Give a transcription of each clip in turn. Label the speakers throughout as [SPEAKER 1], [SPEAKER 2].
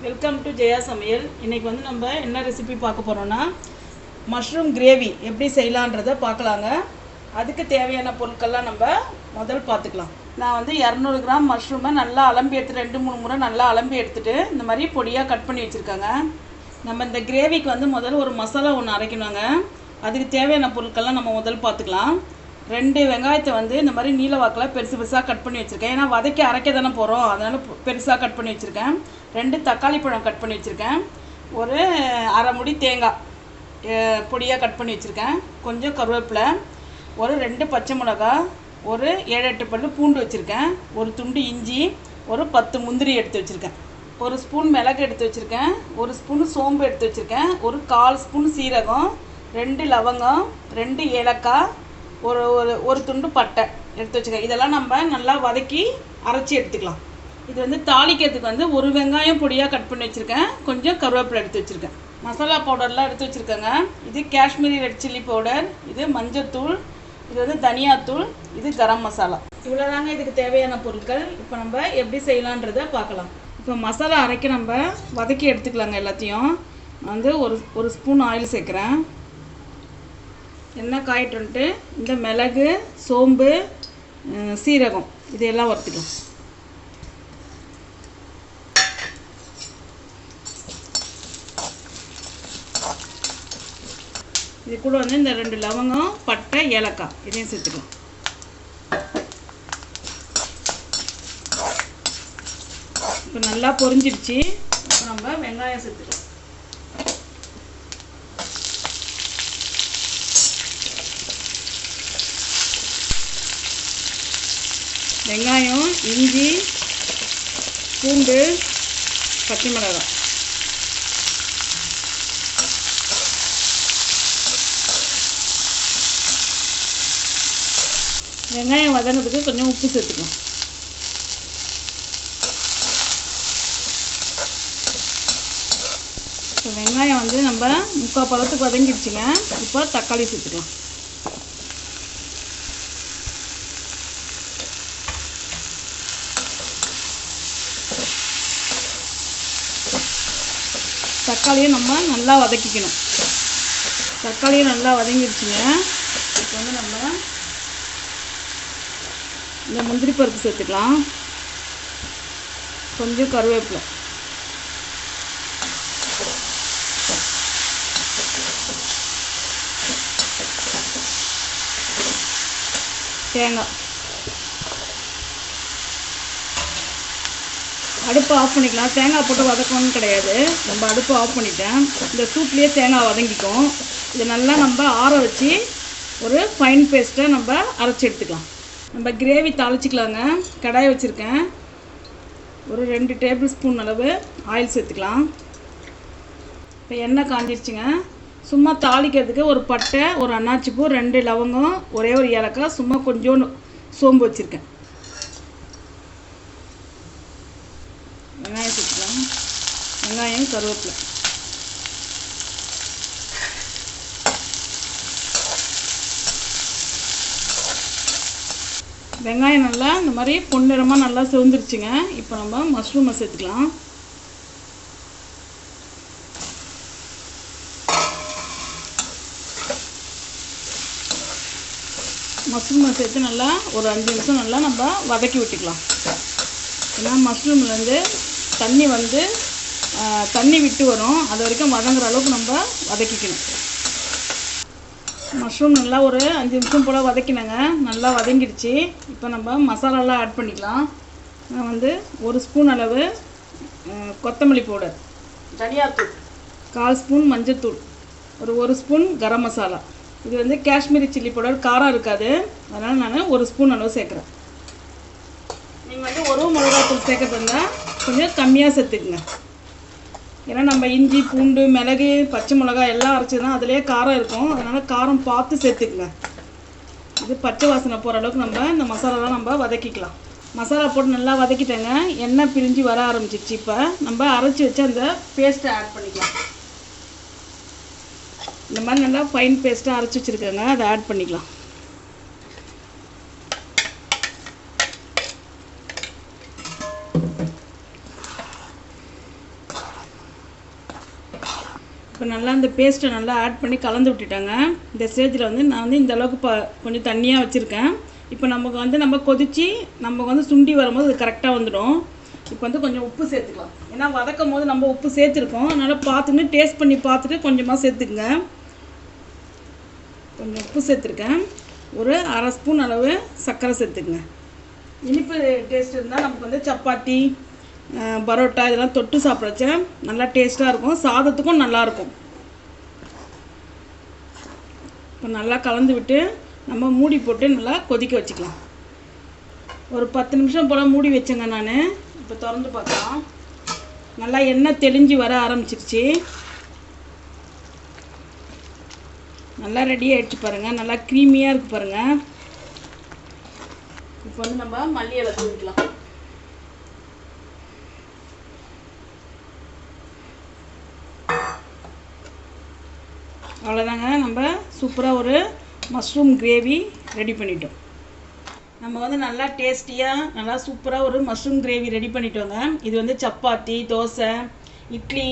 [SPEAKER 1] Welcome to Jaya சமையல். இன்றைக்கி வந்து நம்ம என்ன ரெசிபி பார்க்க போகிறோன்னா மஷ்ரூம் கிரேவி எப்படி செய்யலான்றதை பார்க்கலாங்க. அதுக்கு தேவையான பொருட்கள்லாம் நம்ம முதல் பார்த்துக்கலாம். நான் வந்து 200 கிராம் மஷ்ரூமை நல்லா அலம்பி எடுத்து 2-3 முறை நல்லா அலம்பி எடுத்துகிட்டு இந்த மாதிரி பொடியாக கட் பண்ணி வச்சுருக்காங்க. நம்ம இந்த கிரேவிக்கு வந்து முதல்ல ஒரு மசாலா ஒன்று அரைக்கணுங்க. அதுக்கு தேவையான பொருட்கள்லாம் நம்ம முதல் பார்த்துக்கலாம். 2 வெங்காயத்தை வந்து இந்த மாதிரி நீல வாக்கில் பெருசு பெருசாக கட் பண்ணி வச்சுருக்கேன். ஏன்னா வதக்கி அரைக்க தானே போகிறோம், அதனால் பெருசாக கட் பண்ணி வச்சுருக்கேன். 2 தக்காளி பழம் கட் பண்ணி வச்சுருக்கேன். ஒரு அரை முடி தேங்காய் பொடியாக கட் பண்ணி வச்சுருக்கேன். கொஞ்சம் கருவேப்பிலை, ஒரு 2 பச்சை மிளகா, ஒரு 7-8 பல்லு பூண்டு வச்சுருக்கேன். ஒரு துண்டு இஞ்சி, ஒரு 10 முந்திரி எடுத்து வச்சுருக்கேன். ஒரு ஸ்பூன் மிளகு எடுத்து வச்சுருக்கேன். ஒரு ஸ்பூன் சோம்பு எடுத்து வச்சுருக்கேன். ஒரு 1/4 ஸ்பூன் சீரகம், 2 லவங்கம், 2 ஏலக்காய், ஒரு துண்டு பட்டை எடுத்து வச்சுக்கேன். இதெல்லாம் நம்ம நல்லா வதக்கி அரைச்சி எடுத்துக்கலாம். இது வந்து தாளிக்கிறதுக்கு வந்து ஒரு வெங்காயம் பொடியாக கட் பண்ணி வச்சுருக்கேன். கொஞ்சம் கருவேப்பிலை எடுத்து வச்சுருக்கேன். மசாலா பவுடர்லாம் எடுத்து வச்சுருக்கேங்க. இது காஷ்மீரி ரெட் சில்லி பவுடர், இது மஞ்சத்தூள், இது வந்து தனியாத்தூள், இது கரம் மசாலா. இவ்வளோதாங்க இதுக்கு தேவையான பொருட்கள். இப்போ நம்ம எப்படி செய்யலான்றதை பார்க்கலாம். இப்போ மசாலா அரைக்க நம்ம வதக்கி எடுத்துக்கலாங்க. எல்லாத்தையும் வந்து ஒரு ஸ்பூன் ஆயில் சேர்க்குறேன். எண்ணெய் காயிட்டுன்ட்டு இந்த மிளகு, சோம்பு, சீரகம் இதையெல்லாம் வறுத்துக்கலாம். இது கூட வந்து இந்த 2 லவங்கம், பட்டை, ஏலக்காய் இதையும் சேர்த்துக்கலாம். இப்போ நல்லா பொரிஞ்சிடுச்சு. இப்போ நம்ம வெங்காயம் சேர்த்துக்கலாம். வெங்காயம், இஞ்சி, பூண்டு, பச்சை மிளகாய் வெங்காயம் வதங்கிறதுக்கு கொஞ்சம் உப்பு சேர்த்துக்கலாம். இப்போ வெங்காயம் வந்து நம்ம 3/4 பதத்துக்கு வதங்கிடுச்சுங்க. இப்போ தக்காளி சேர்த்துக்கலாம். தக்காளியும் நம்ம நல்லா வதக்கிக்கணும். தக்காளியும் நல்லா வதங்கிடுச்சுங்க. இப்போ வந்து நம்ம இந்த முந்திரி பருப்பு சேர்த்துக்கலாம். கொஞ்சம் கருவேப்பிலை, தேங்காய். அடுப்பு ஆஃப் பண்ணிக்கலாம். தேங்காய் போட்டு வதக்கணும்னு கிடையாது, நம்ம அடுப்பு ஆஃப் பண்ணிட்டேன். இந்த சூப்லேயே தேங்காய் வதங்கிக்கும். இதை நல்லா நம்ம ஆற வச்சு ஒரு ஃபைன் பேஸ்ட்டை நம்ம அரைச்சி எடுத்துக்கலாம். நம்ம கிரேவி தாளிச்சிக்கலாங்க. கடாய் வச்சுருக்கேன். ஒரு 2 டேபிள் ஸ்பூன் அளவு ஆயில் சேர்த்துக்கலாம். இப்போ எண்ணெய் காஞ்சிருச்சுங்க. சும்மா தாளிக்கிறதுக்கு ஒரு பட்டை, ஒரு அன்னாச்சிப்பூ, 2 லவங்கம், ஒரே ஒரு ஏலக்காய், சும்மா கொஞ்சோண்டு சோம்பு வச்சுருக்கேன். வெங்காயம் சேர்த்துக்கலாம். வெங்காயம், கருவேப்பிலை. வெங்காயம் நல்லா இந்த மாதிரி பொன்னிறமாக நல்லா சிவந்துருச்சுங்க. இப்போ நம்ம மஷ்ரூமை சேர்த்துக்கலாம். மஷ்ரூமை சேர்த்து நல்லா ஒரு 5 நிமிஷம் நல்லா நம்ம வதக்கி விட்டுக்கலாம். ஏன்னா மஷ்ரூம்லேருந்து தண்ணி வந்து தண்ணி விட்டு வரும், அது வரைக்கும் வதங்குற அளவுக்கு நம்ம வதக்கிக்கணும். மஷ்ரூம் நல்லா ஒரு 5 நிமிஷம் போல் வதக்கினேங்க. நல்லா வதங்கிடுச்சு. இப்போ நம்ம மசாலாலாம் ஆட் பண்ணிக்கலாம். நான் வந்து 1 ஸ்பூன் அளவு கொத்தமல்லி பவுடர், தனியாத்தூள், 1/4 ஸ்பூன் மஞ்சத்தூள், ஒரு ஸ்பூன் கரம் மசாலா, இது வந்து காஷ்மீரி சில்லி பவுடர், காரம் இருக்காது, அதனால் நான் 1 ஸ்பூன் அளவு சேர்க்குறேன். நீங்கள் வந்து ஒரு மிளகாத்தூள் சேர்க்கறது இருந்தால் கொஞ்சம் கம்மியாக சேர்த்துக்குங்க. ஏன்னா நம்ம இஞ்சி, பூண்டு, மிளகு, பச்சை மிளகாய் எல்லாம் அரைச்சி தான் அதிலே காரம் இருக்கும், அதனால் காரம் பார்த்து சேர்த்துக்குங்க. இது பச்சை வாசனை போகிற அளவுக்கு நம்ம இந்த மசாலாலாம் நம்ம வதக்கிக்கலாம். மசாலா போட்டு நல்லா வதக்கிட்டேங்க. எண்ணெய் பிரிஞ்சு வர ஆரம்பிச்சிச்சு. இப்போ நம்ம அரைச்சி வச்சு அந்த பேஸ்ட்டை ஆட் பண்ணிக்கலாம். இந்த மாதிரி நல்லா ஃபைன் பேஸ்ட்டாக அரைச்சி வச்சுருக்கேங்க, அதை ஆட் பண்ணிக்கலாம். இப்போ நல்லா இந்த பேஸ்ட்டை நல்லா ஆட் பண்ணி கலந்து விட்டுட்டாங்க. இந்த ஸ்டேஜில் வந்து நான் வந்து இந்த அளவுக்கு கொஞ்சம் தண்ணியாக வச்சுருக்கேன். இப்போ நமக்கு வந்து நம்ம கொதித்து நம்ம வந்து சுண்டி வரும்போது அது கரெக்டாக வந்துடும். இப்போ வந்து கொஞ்சம் உப்பு சேர்த்துக்கலாம். ஏன்னா வதக்கும் போது நம்ம உப்பு சேர்த்துருக்கோம், அதனால் பார்த்துன்னு டேஸ்ட் பண்ணி பார்த்துட்டு கொஞ்சமாக சேர்த்துக்குங்க. கொஞ்சம் உப்பு சேர்த்துருக்கேன். ஒரு 1/2 ஸ்பூன் அளவு சர்க்கரை சேர்த்துக்குங்க. இனிப்பு டேஸ்ட் இருந்தால் நமக்கு வந்து சப்பாத்தி, பரோட்டா இதெல்லாம் தொட்டு சாப்பிட்றச்ச நல்லா டேஸ்ட்டாக இருக்கும், சாதத்துக்கும் நல்லாயிருக்கும். இப்போ நல்லா கலந்து விட்டு நம்ம மூடி போட்டு நல்லா கொதிக்க வச்சுக்கலாம். ஒரு 10 நிமிஷம் போல் மூடி வச்சேங்க நான். இப்போ திறந்து பார்க்கலாம். நல்லா எண்ணெய் தெளிஞ்சு வர ஆரம்பிச்சிருச்சு. நல்லா ரெடி ஆகிடுச்சு பாருங்கள், நல்லா க்ரீமியாக இருக்குது பாருங்கள். இப்போ வந்து நம்ம மல்லி இலை தூவிக்கலாம். அவ்வளோதாங்க, நம்ம சூப்பராக ஒரு மஷ்ரூம் கிரேவி ரெடி பண்ணிட்டோம். நம்ம வந்து நல்லா டேஸ்டியாக நல்லா சூப்பராக ஒரு மஷ்ரூம் கிரேவி ரெடி பண்ணிட்டோங்க. இது வந்து சப்பாத்தி, தோசை, இட்லி,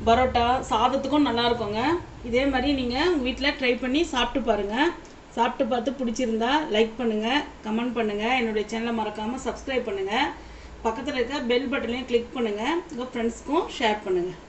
[SPEAKER 1] பரோட்டா சாதத்துக்கும் நல்லா இருக்குங்க. இதே மாதிரி நீங்கள் உங்கள் வீட்டில் ட்ரை பண்ணி சாப்பிட்டு பாருங்கள். சாப்பிட்டு பார்த்து பிடிச்சிருந்தா லைக் பண்ணுங்கள், கமெண்ட் பண்ணுங்கள், என்னுடைய சேனலை மறக்காமல் சப்ஸ்கிரைப் பண்ணுங்கள். பக்கத்தில் இருக்க பெல் பட்டனையும் கிளிக் பண்ணுங்கள். உங்கள் ஃப்ரெண்ட்ஸ்க்கும் ஷேர் பண்ணுங்கள்.